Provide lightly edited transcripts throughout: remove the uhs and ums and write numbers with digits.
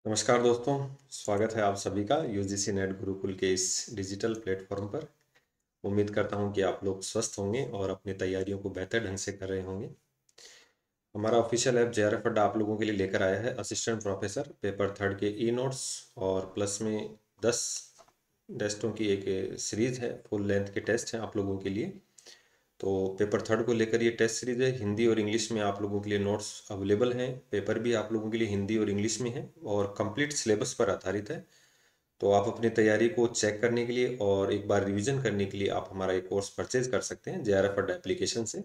नमस्कार दोस्तों। स्वागत है आप सभी का यूजीसी नेट गुरुकुल के इस डिजिटल प्लेटफॉर्म पर। उम्मीद करता हूं कि आप लोग स्वस्थ होंगे और अपनी तैयारियों को बेहतर ढंग से कर रहे होंगे। हमारा ऑफिशियल ऐप जेआरएफ अड्डा आप लोगों के लिए लेकर आया है असिस्टेंट प्रोफेसर पेपर थर्ड के ई नोट्स और प्लस में 10 टेस्टों की एक सीरीज है। फुल लेंथ के टेस्ट हैं आप लोगों के लिए। तो पेपर थर्ड को लेकर ये टेस्ट सीरीज है। हिंदी और इंग्लिश में आप लोगों के लिए नोट्स अवेलेबल हैं। पेपर भी आप लोगों के लिए हिंदी और इंग्लिश में है और कंप्लीट सिलेबस पर आधारित है। तो आप अपनी तैयारी को चेक करने के लिए और एक बार रिवीजन करने के लिए आप हमारा एक कोर्स परचेज कर सकते हैं जेआरएफ अड्डा एप्लीकेशन से।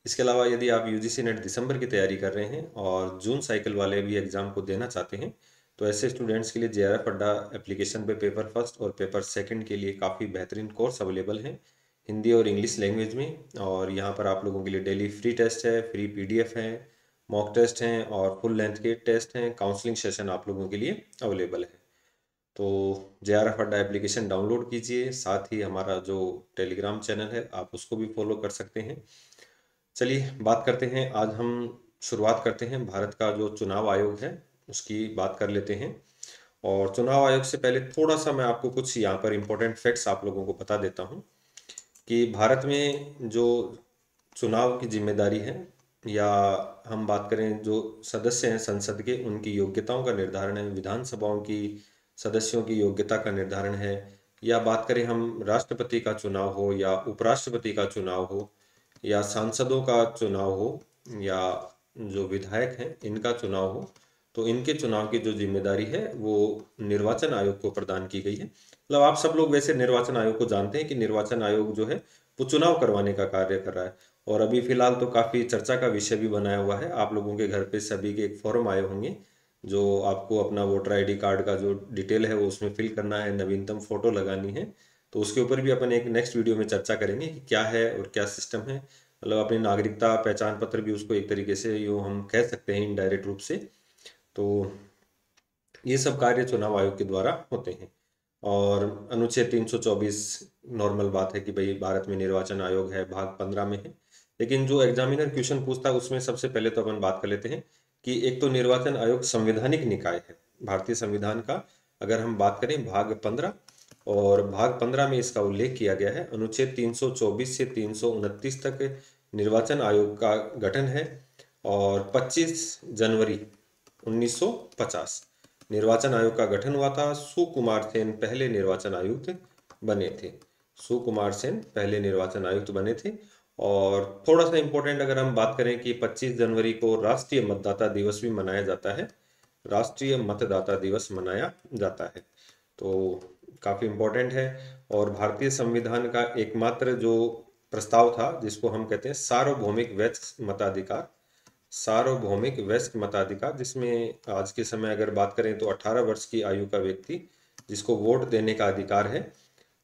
इसके अलावा यदि आप यूजीसी नेट दिसंबर की तैयारी कर रहे हैं और जून साइकिल वाले भी एग्जाम को देना चाहते हैं तो ऐसे स्टूडेंट्स के लिए जेआरएफ अड्डा एप्लीकेशन पे पेपर फर्स्ट और पेपर सेकंड के लिए काफ़ी बेहतरीन कोर्स अवेलेबल हैं हिंदी और इंग्लिश लैंग्वेज में। और यहाँ पर आप लोगों के लिए डेली फ्री टेस्ट है, फ्री पीडीएफ है, मॉक टेस्ट हैं और फुल लेंथ के टेस्ट हैं। काउंसलिंग सेशन आप लोगों के लिए अवेलेबल है। तो जेआरएफ अड्डा एप्लीकेशन डाउनलोड कीजिए। साथ ही हमारा जो टेलीग्राम चैनल है आप उसको भी फॉलो कर सकते हैं। चलिए बात करते हैं। आज हम शुरुआत करते हैं भारत का जो चुनाव आयोग है उसकी बात कर लेते हैं। और चुनाव आयोग से पहले थोड़ा सा मैं आपको कुछ यहाँ पर इम्पोर्टेंट फैक्ट्स आप लोगों को बता देता हूँ कि भारत में जो चुनाव की जिम्मेदारी है या हम बात करें जो सदस्य हैं संसद के उनकी योग्यताओं का निर्धारण है, विधानसभाओं की सदस्यों की योग्यता का निर्धारण है, या बात करें हम राष्ट्रपति का चुनाव हो या उपराष्ट्रपति का चुनाव हो या सांसदों का चुनाव हो या जो विधायक हैं इनका चुनाव हो, तो इनके चुनाव की जो जिम्मेदारी है वो निर्वाचन आयोग को प्रदान की गई है। मतलब आप सब लोग वैसे निर्वाचन आयोग को जानते हैं कि निर्वाचन आयोग जो है वो चुनाव करवाने का कार्य कर रहा है। और अभी फिलहाल तो काफ़ी चर्चा का विषय भी बनाया हुआ है। आप लोगों के घर पे सभी के एक फॉर्म आए होंगे जो आपको अपना वोटर आईडी कार्ड का जो डिटेल है वो उसमें फिल करना है, नवीनतम फोटो लगानी है। तो उसके ऊपर भी अपन एक नेक्स्ट वीडियो में चर्चा करेंगे कि क्या है और क्या सिस्टम है। मतलब अपनी नागरिकता पहचान पत्र भी उसको एक तरीके से यूँ हम कह सकते हैं इनडायरेक्ट रूप से। तो ये सब कार्य चुनाव आयोग के द्वारा होते हैं। और अनुच्छेद 324 नॉर्मल बात है कि भाई भारत में निर्वाचन आयोग है, भाग 15 में है। लेकिन जो एग्जामिनर क्वेश्चन पूछता है उसमें सबसे पहले तो अपन बात कर लेते हैं कि एक तो निर्वाचन आयोग संवैधानिक निकाय है भारतीय संविधान का। अगर हम बात करें भाग 15, और भाग 15 में इसका उल्लेख किया गया है अनुच्छेद 324 से 329 तक निर्वाचन आयोग का गठन है। और 25 जनवरी 1950 निर्वाचन आयोग का गठन हुआ था। सुकुमार सेन पहले निर्वाचन आयुक्त बने थे। सुकुमार सेन पहले निर्वाचन आयुक्त बने थे। और थोड़ा सा इम्पोर्टेंट अगर हम बात करें कि 25 जनवरी को राष्ट्रीय मतदाता दिवस भी मनाया जाता है। राष्ट्रीय मतदाता दिवस मनाया जाता है। तो काफ़ी इम्पोर्टेंट है। और भारतीय संविधान का एकमात्र जो प्रस्ताव था जिसको हम कहते हैं सार्वभौमिक वैध मताधिकार, सार्वभौमिक वयस्क मताधिकार, जिसमें आज के समय अगर बात करें तो 18 वर्ष की आयु का व्यक्ति जिसको वोट देने का अधिकार है,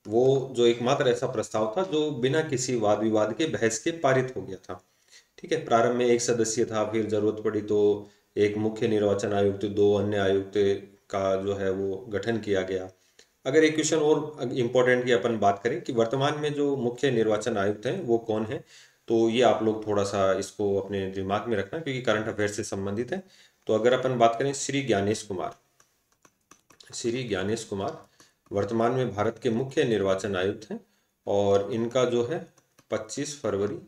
वो जो एकमात्र ऐसा प्रस्ताव था जो बिना किसी वाद विवाद के बहस के पारित हो गया था। ठीक है, प्रारंभ में एक सदस्य था, फिर जरूरत पड़ी तो एक मुख्य निर्वाचन आयुक्त, दो अन्य आयुक्त का जो है वो गठन किया गया। अगर एक क्वेश्चन और इम्पोर्टेंट की अपन बात करें कि वर्तमान में जो मुख्य निर्वाचन आयुक्त हैं वो कौन है, तो ये आप लोग थोड़ा सा इसको अपने दिमाग में रखना क्योंकि करंट अफेयर से संबंधित है। तो अगर अपन बात करें श्री ज्ञानेश कुमार, श्री ज्ञानेश कुमार वर्तमान में भारत के मुख्य निर्वाचन आयुक्त हैं। और इनका जो है 25 फरवरी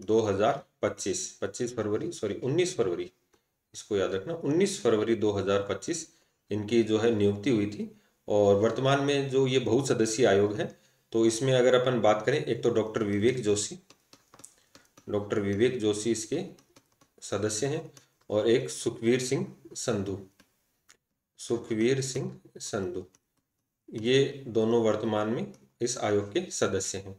2025, 25 फरवरी सॉरी 19 फरवरी, इसको याद रखना, 19 फरवरी 2025 इनकी जो है नियुक्ति हुई थी। और वर्तमान में जो ये बहुसदस्यीय आयोग है तो इसमें अगर अपन बात करें एक तो डॉक्टर विवेक जोशी, डॉक्टर विवेक जोशी इसके सदस्य हैं। और एक सुखवीर सिंह संधू, सुखवीर सिंह संधू, ये दोनों वर्तमान में इस आयोग के सदस्य हैं।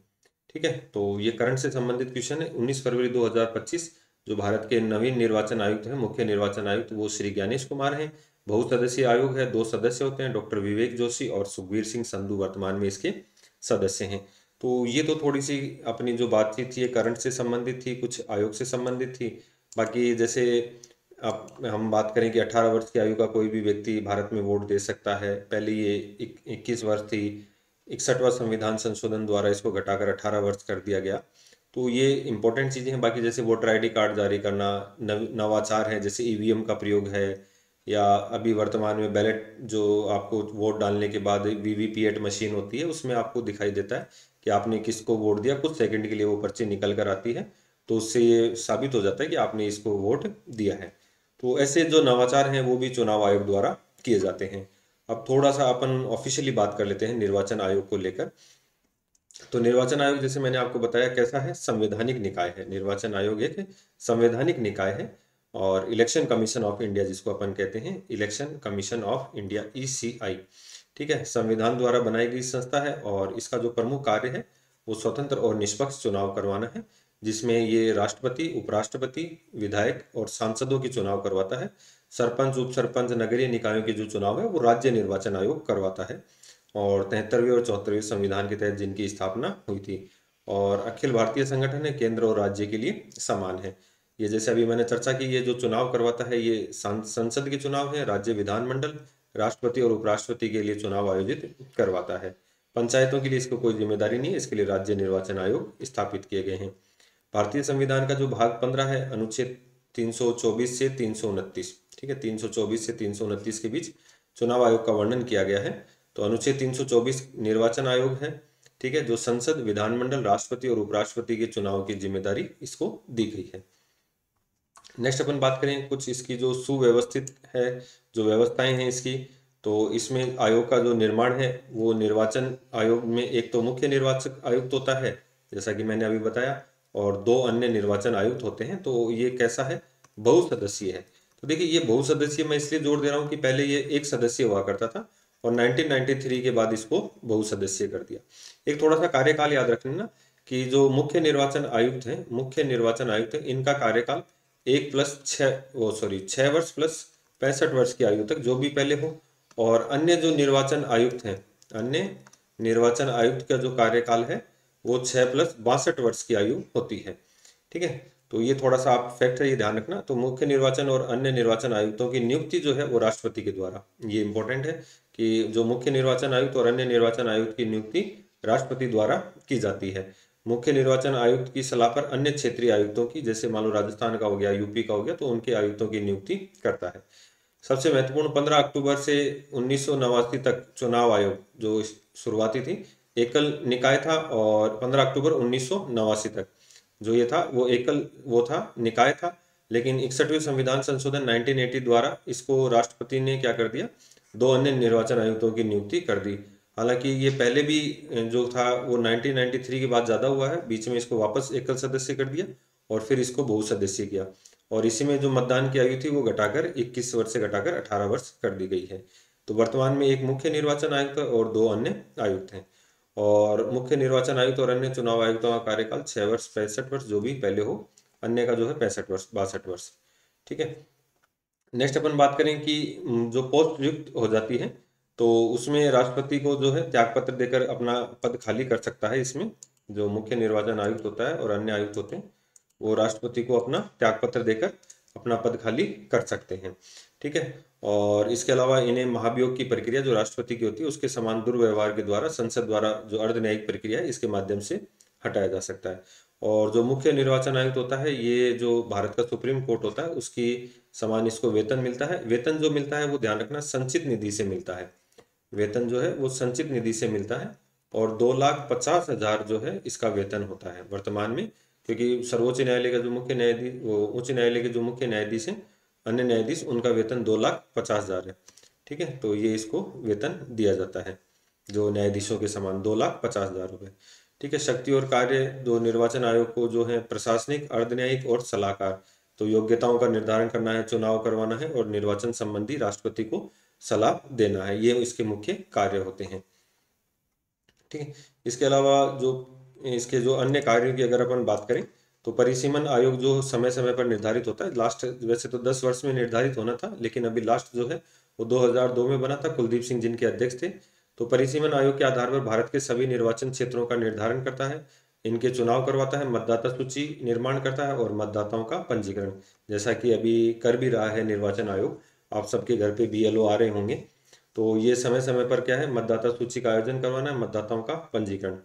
ठीक है, तो ये करंट से संबंधित क्वेश्चन है। 19 फरवरी 2025 जो भारत के नवीन निर्वाचन आयुक्त हैं, मुख्य निर्वाचन आयुक्त, वो श्री ज्ञानेश कुमार हैं। बहुसदस्यीय आयोग है, दो सदस्य होते हैं, डॉक्टर विवेक जोशी और सुखबीर सिंह संधू वर्तमान में इसके सदस्य हैं। तो ये तो थोड़ी सी अपनी जो बातचीत थी ये करंट से संबंधित थी, कुछ आयोग से संबंधित थी। बाकी जैसे अब हम बात करें कि 18 वर्ष की आयु का कोई भी व्यक्ति भारत में वोट दे सकता है। पहले ये 21 वर्ष थी, 61वां संविधान संशोधन द्वारा इसको घटाकर 18 वर्ष कर दिया गया। तो ये इंपॉर्टेंट चीज़ें हैं। बाकी जैसे वोटर आईडी कार्ड जारी करना, नवाचार है, जैसे ईवीएम का प्रयोग है, या अभी वर्तमान में बैलेट जो आपको वोट डालने के बाद वीवीपीएटी मशीन होती है उसमें आपको दिखाई देता है कि आपने किसको वोट दिया, कुछ सेकंड के लिए वो पर्ची निकल कर आती है, तो उससे ये साबित हो जाता है कि आपने इसको वोट दिया है। तो ऐसे जो नवाचार हैं वो भी चुनाव आयोग द्वारा किए जाते हैं। अब थोड़ा सा अपन ऑफिशियली बात कर लेते हैं निर्वाचन आयोग को लेकर। तो निर्वाचन आयोग जैसे मैंने आपको बताया कैसा है, संवैधानिक निकाय है। निर्वाचन आयोग एक संवैधानिक निकाय है। और इलेक्शन कमीशन ऑफ इंडिया जिसको अपन कहते हैं, election commission of India ECI, ठीक है, संविधान द्वारा बनाई गई संस्था है। और इसका जो प्रमुख कार्य है वो स्वतंत्र और निष्पक्ष चुनाव करवाना है, जिसमें ये राष्ट्रपति, उपराष्ट्रपति, विधायक और सांसदों की चुनाव करवाता है। सरपंच, उप सरपंच, नगरीय निकायों के जो चुनाव है वो राज्य निर्वाचन आयोग करवाता है। और 73वें और 74वें संविधान के तहत जिनकी स्थापना हुई थी। और अखिल भारतीय संगठन है, केंद्र और राज्य के लिए समान है। ये जैसे अभी मैंने चर्चा की, ये जो चुनाव करवाता है ये संसद के चुनाव है, राज्य विधानमंडल, राष्ट्रपति और उपराष्ट्रपति के लिए चुनाव आयोजित करवाता है। पंचायतों के लिए इसको कोई जिम्मेदारी नहीं है, इसके लिए राज्य निर्वाचन आयोग स्थापित किए गए हैं। भारतीय संविधान का जो भाग 15 है, अनुच्छेद 324 से 329, ठीक है, 324 से 329 के बीच चुनाव आयोग का वर्णन किया गया है। तो अनुच्छेद 324 निर्वाचन आयोग है, ठीक है, जो संसद, विधानमंडल, राष्ट्रपति और उपराष्ट्रपति के चुनाव की जिम्मेदारी इसको दी गई है। नेक्स्ट अपन बात करें कुछ इसकी जो सुव्यवस्थित है, जो व्यवस्थाएं हैं इसकी। तो इसमें आयोग का जो निर्माण है वो निर्वाचन आयोग में एक तो मुख्य निर्वाचक आयुक्त होता है, जैसा कि मैंने अभी बताया, और दो अन्य निर्वाचन आयुक्त होते हैं। तो ये कैसा है, बहुसदस्यीय है। तो देखिए ये बहुसदस्यीय मैं इसलिए जोड़ दे रहा हूँ कि पहले ये एक सदस्यीय हुआ करता था और 1993 के बाद इसको बहुसदस्यीय कर दिया। एक थोड़ा सा कार्यकाल याद रखना ना, कि जो मुख्य निर्वाचन आयुक्त हैं, मुख्य निर्वाचन आयुक्त हैं, इनका कार्यकाल 6 वर्ष प्लस 65 वर्ष की आयु तक जो भी पहले हो। और अन्य जो निर्वाचन आयुक्त हैं, अन्य निर्वाचन आयुक्त का जो कार्यकाल है वो 6 + 62 वर्ष की आयु होती है, ठीक है। तो ये थोड़ा सा आप फैक्ट है, ये ध्यान रखना। तो मुख्य निर्वाचन और अन्य निर्वाचन आयुक्तों की नियुक्ति जो है वो राष्ट्रपति के द्वारा, ये इंपॉर्टेंट है कि जो मुख्य निर्वाचन आयुक्त और अन्य निर्वाचन आयुक्त की नियुक्ति राष्ट्रपति द्वारा की जाती है। मुख्य निर्वाचन आयुक्त की सलाह पर अन्य क्षेत्रीय आयुक्तों की, जैसे मान लो राजस्थान का हो गया, यूपी का हो गया, तो उनके आयुक्तों की नियुक्ति करता है। सबसे महत्वपूर्ण, 15 अक्टूबर से 1989 तक चुनाव आयोग जो शुरुआती थी एकल निकाय था, और 15 अक्टूबर 1989 तक जो ये था वो एकल वो था, निकाय था। लेकिन 61वें संविधान संशोधन 1980 द्वारा इसको राष्ट्रपति ने क्या कर दिया, दो अन्य निर्वाचन आयुक्तों की नियुक्ति कर दी। हालांकि ये पहले भी जो था वो 1993 के बाद ज़्यादा हुआ है, बीच में इसको वापस एकल सदस्य कर दिया और फिर इसको बहुसदस्यीय किया। और इसी में जो मतदान की आयु थी वो घटाकर 21 वर्ष से घटाकर 18 वर्ष कर दी गई है। तो वर्तमान में एक मुख्य निर्वाचन आयुक्त और दो अन्य आयुक्त हैं। और मुख्य निर्वाचन आयुक्त और अन्य चुनाव आयुक्तों का कार्यकाल 6 वर्ष, 65 वर्ष जो भी पहले हो, अन्य का जो है 65 वर्ष, 62 वर्ष, ठीक है। नेक्स्ट अपन बात करें कि जो पोस्ट नियुक्त हो जाती है तो उसमें राष्ट्रपति को जो है त्यागपत्र देकर अपना पद खाली कर सकता है। इसमें जो मुख्य निर्वाचन आयुक्त होता है और अन्य आयुक्त होते हैं वो राष्ट्रपति को अपना त्यागपत्र देकर अपना पद खाली कर सकते हैं, ठीक है। और इसके अलावा इन्हें महाभियोग की प्रक्रिया जो राष्ट्रपति की होती है उसके समान दुर्व्यवहार के द्वारा संसद द्वारा जो अर्धन्यायिक प्रक्रिया है इसके माध्यम से हटाया जा सकता है। और जो मुख्य निर्वाचन आयुक्त होता है ये जो भारत का सुप्रीम कोर्ट होता है उसकी समान इसको वेतन मिलता है। वेतन जो मिलता है वो ध्यान रखना संचित निधि से मिलता है, वेतन जो है वो संचित निधि से मिलता है। और 2,50,000 जो है इसका वेतन होता है वर्तमान में, क्योंकि सर्वोच्च न्यायालय का जो मुख्य न्यायाधीश, वो उच्च न्यायालय के जो मुख्य न्यायाधीश हैं, अन्य न्यायाधीश, उनका वेतन 2,50,000 है, ठीक है। तो ये इसको वेतन दिया जाता है जो न्यायाधीशों के समान 2,50,000 रुपये, ठीक है। शक्ति और कार्य जो निर्वाचन आयोग को जो है प्रशासनिक, अर्धन्यायिक और सलाहकार, तो योग्यताओं का निर्धारण करना है, चुनाव करवाना है और निर्वाचन संबंधी राष्ट्रपति को सलाह देना है, ये इसके मुख्य कार्य होते हैं, ठीक है। इसके अलावा जो इसके जो अन्य कार्यों की अगर अपन बात करें तो परिसीमन आयोग जो समय समय पर निर्धारित होता है, लास्ट वैसे तो 10 वर्ष में निर्धारित होना था लेकिन अभी लास्ट जो है वो 2002 में बना था, कुलदीप सिंह जिनके अध्यक्ष थे। तो परिसीमन आयोग के आधार पर भारत के सभी निर्वाचन क्षेत्रों का निर्धारण करता है, इनके चुनाव करवाता है, मतदाता सूची निर्माण करता है और मतदाताओं का पंजीकरण, जैसा कि अभी कर भी रहा है निर्वाचन आयोग। आप सबके घर पे BLO आ रहे होंगे, तो ये समय समय पर क्या है, मतदाता सूची का आयोजन करवाना है, मतदाताओं का पंजीकरण।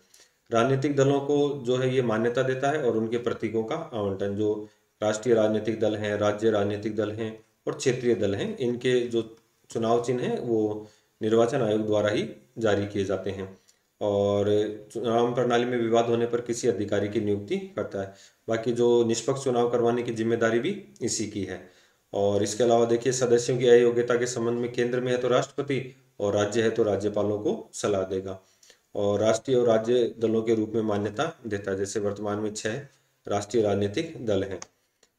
राजनीतिक दलों को जो है ये मान्यता देता है और उनके प्रतीकों का आवंटन, जो राष्ट्रीय राजनीतिक दल हैं, राज्य राजनीतिक दल हैं और क्षेत्रीय दल हैं, इनके जो चुनाव चिन्ह हैं वो निर्वाचन आयोग द्वारा ही जारी किए जाते हैं। और चुनाव प्रणाली में विवाद होने पर किसी अधिकारी की नियुक्ति करता है। बाकी जो निष्पक्ष चुनाव करवाने की जिम्मेदारी भी इसी की है। और इसके अलावा देखिए, सदस्यों की अयोग्यता के संबंध में केंद्र में है तो राष्ट्रपति और राज्य है तो राज्यपालों को सलाह देगा। और राष्ट्रीय और राज्य दलों के रूप में मान्यता देता है। जैसे वर्तमान में 6 राष्ट्रीय राजनीतिक दल हैं।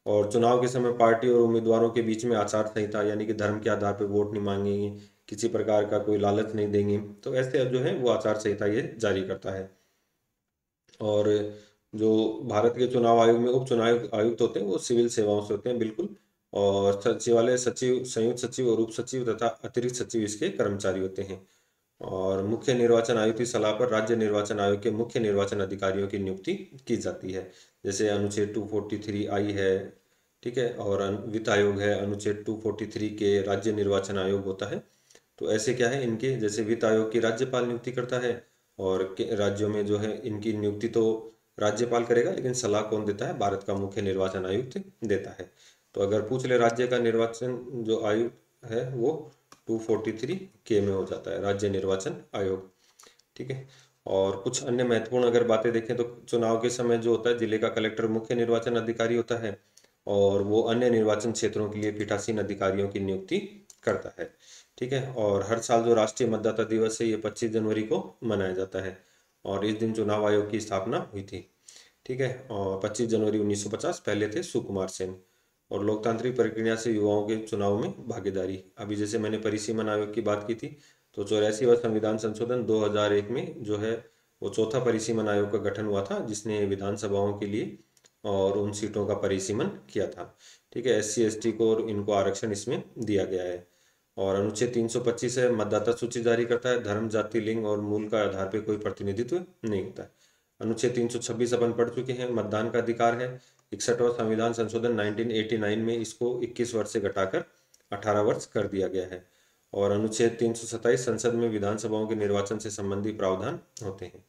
और चुनाव के समय पार्टी और उम्मीदवारों के बीच में आचार संहिता, यानी कि धर्म के आधार पर वोट नहीं मांगेंगे, किसी प्रकार का कोई लालच नहीं देंगे, तो ऐसे जो है वो आचार संहिता ये जारी करता है। और जो भारत के चुनाव आयोग में उप चुनाव आयुक्त होते हैं वो सिविल सेवाओं से होते हैं, बिल्कुल। और सचिवालय सचिव, संयुक्त सचिव और उप सचिव तथा अतिरिक्त सचिव इसके कर्मचारी होते हैं। और मुख्य निर्वाचन आयुक्त की सलाह पर राज्य निर्वाचन आयोग के मुख्य निर्वाचन अधिकारियों की नियुक्ति की जाती है। जैसे अनुच्छेद 243 आई है, ठीक है, और वित्त आयोग है, अनुच्छेद 243 के राज्य निर्वाचन आयोग होता है। तो ऐसे क्या है इनके, जैसे वित्त आयोग की राज्यपाल नियुक्ति करता है, और राज्यों में जो है इनकी नियुक्ति तो राज्यपाल करेगा, लेकिन सलाह कौन देता है, भारत का मुख्य निर्वाचन आयुक्त देता है। तो अगर पूछ ले राज्य का निर्वाचन जो आयुक्त है वो 243 के में हो जाता है, राज्य निर्वाचन आयोग, ठीक है। और कुछ अन्य महत्वपूर्ण अगर बातें देखें तो चुनाव के समय जो होता है जिले का कलेक्टर मुख्य निर्वाचन अधिकारी होता है, और वो अन्य निर्वाचन क्षेत्रों के लिए पीठासीन अधिकारियों की नियुक्ति करता है, ठीक है। और हर साल जो राष्ट्रीय मतदाता दिवस है ये 25 जनवरी को मनाया जाता है, और इस दिन चुनाव आयोग की स्थापना हुई थी, ठीक है। और 25 जनवरी 1950 पहले थे सुकुमार सेन। और लोकतांत्रिक प्रक्रिया से युवाओं के चुनाव में भागीदारी, अभी जैसे मैंने परिसीमन आयोग की बात की थी, तो 84वां संविधान संशोधन 2001 में जो है वो चौथा परिसीमन आयोग का गठन हुआ था, जिसने विधानसभाओं के लिए और उन सीटों का परिसीमन किया था, ठीक है। SC ST को और इनको आरक्षण इसमें दिया गया है। और अनुच्छेद 325 है, मतदाता सूची जारी करता है, धर्म, जाति, लिंग और मूल का आधार पर कोई प्रतिनिधित्व नहीं होता है। अनुच्छेद 326 अपन पढ़ चुके हैं, मतदान का अधिकार है। 61वां संविधान संशोधन 1989 में इसको 21 वर्ष से घटाकर 18 वर्ष कर दिया गया है। और अनुच्छेद 327 संसद में विधानसभाओं के निर्वाचन से संबंधी प्रावधान होते हैं,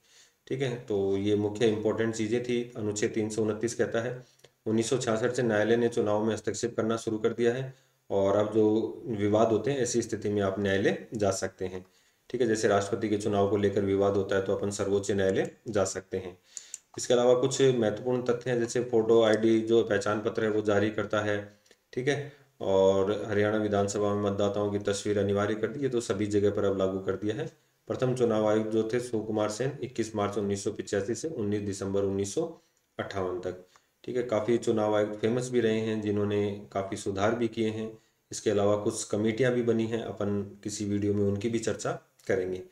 ठीक है। तो ये मुख्य इंपॉर्टेंट चीजें थी। अनुच्छेद 329 कहता है 1966 से न्यायालय ने चुनाव में हस्तक्षेप करना शुरू कर दिया है, और अब जो विवाद होते हैं ऐसी स्थिति में आप न्यायालय जा सकते हैं, ठीक है। जैसे राष्ट्रपति के चुनाव को लेकर विवाद होता है तो अपन सर्वोच्च न्यायालय जा सकते हैं। इसके अलावा कुछ महत्वपूर्ण तथ्य हैं, जैसे फोटो आईडी जो पहचान पत्र है वो जारी करता है, ठीक है। और हरियाणा विधानसभा में मतदाताओं की तस्वीर अनिवार्य कर दी है, तो सभी जगह पर अब लागू कर दिया है। प्रथम चुनाव आयुक्त जो थे सुकुमार सेन, 21 मार्च 1985 से 19 दिसंबर 1958 तक, ठीक है। काफ़ी चुनाव आयुक्त फेमस भी रहे हैं जिन्होंने काफ़ी सुधार भी किए हैं। इसके अलावा कुछ कमेटियां भी बनी हैं, अपन किसी वीडियो में उनकी भी चर्चा करेंगे।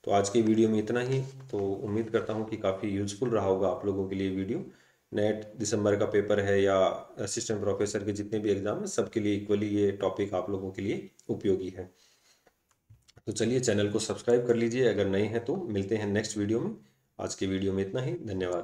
तो आज की वीडियो में इतना ही। तो उम्मीद करता हूँ कि काफ़ी यूजफुल रहा होगा आप लोगों के लिए वीडियो। नेट दिसंबर का पेपर है या असिस्टेंट प्रोफेसर के जितने भी एग्जाम हैं सबके लिए इक्वली ये टॉपिक आप लोगों के लिए उपयोगी है। तो चलिए चैनल को सब्सक्राइब कर लीजिए अगर नए हैं तो। मिलते हैं नेक्स्ट वीडियो में। आज की वीडियो में इतना ही, धन्यवाद।